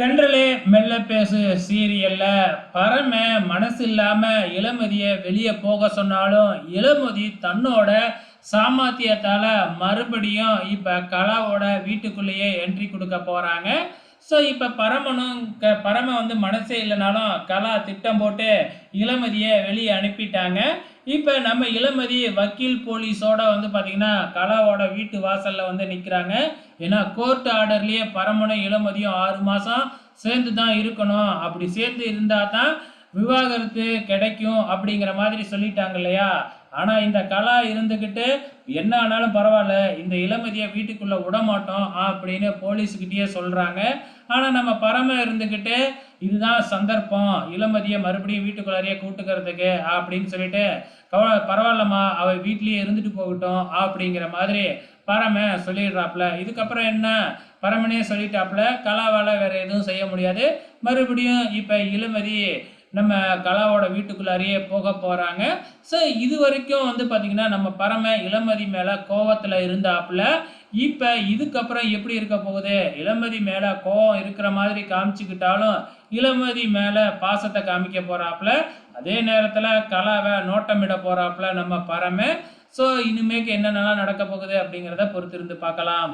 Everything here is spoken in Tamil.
தென்றலே மெல்ல பேசு சீரியல்ல பரம மனசு இல்லாம இளமதிய வெளியே போக சொன்னாலும் இளமதி தன்னோட சாமர்த்தியத்தால மறுபடியும் இப்ப கலாவோட வீட்டுக்குள்ளேயே என்ட்ரி கொடுக்க போறாங்க. ஸோ இப்போ பரம வந்து மனசே இல்லைனாலும் கலா திட்டம் போட்டு இளமதியை வெளியே அனுப்பிட்டாங்க. இப்போ நம்ம இளமதி வக்கீல் போலீஸோட வந்து பார்த்திங்கன்னா கலாவோட வீட்டு வாசலில் வந்து நிற்கிறாங்க. ஏன்னா கோர்ட் ஆர்டர்லேயே பரமனும் இளமதியும் 6 மாதம் சேர்ந்து தான் இருக்கணும், அப்படி சேர்ந்து இருந்தால் தான் விவாகரத்து கிடைக்கும் அப்படிங்கிற மாதிரி சொல்லிட்டாங்க இல்லையா. ஆனால் இந்த கலா இருந்துக்கிட்டு என்ன ஆனாலும் பரவாயில்ல, இந்த இளமதியை வீட்டுக்குள்ளே விட மாட்டோம் அப்படின்னு போலீஸுக்கிட்டேயே சொல்கிறாங்க. ஆனால் நம்ம பரம இருந்துக்கிட்டு இதுதான் சந்தர்ப்பம் இளமதியை மறுபடியும் வீட்டுக்குள்ளாரையே கூட்டுக்கிறதுக்கு அப்படின்னு சொல்லிட்டு பரவாயில்லம்மா அவள் வீட்லேயே இருந்துட்டு போகட்டும் அப்படிங்கிற மாதிரி பரம சொல்லிடுறாப்புல. இதுக்கப்புறம் என்ன, பரமனே சொல்லிட்டாப்புல கலாவால் வேறு எதுவும் செய்ய முடியாது. மறுபடியும் இப்போ இளமதி நம்ம கலாவோட வீட்டுக்குள்ளாரையே போக போகிறாங்க. ஸோ இது வரைக்கும் வந்து பார்த்திங்கன்னா நம்ம பரம இளமதி மேலே கோவத்தில் இருந்தாப்புல. இப்போ இதுக்கப்புறம் எப்படி இருக்க போகுது, இளமதி மேலே கோவம் இருக்கிற மாதிரி காமிச்சுக்கிட்டாலும் இளமதி மேலே பாசத்தை காமிக்க போகிறாப்புல. அதே நேரத்தில் கலாவை நோட்டமிட போகிறாப்புல நம்ம பரம. ஸோ இனிமேக்கு என்னென்னலாம் நடக்க போகுது அப்படிங்கிறத பொறுத்திருந்து பார்க்கலாம்.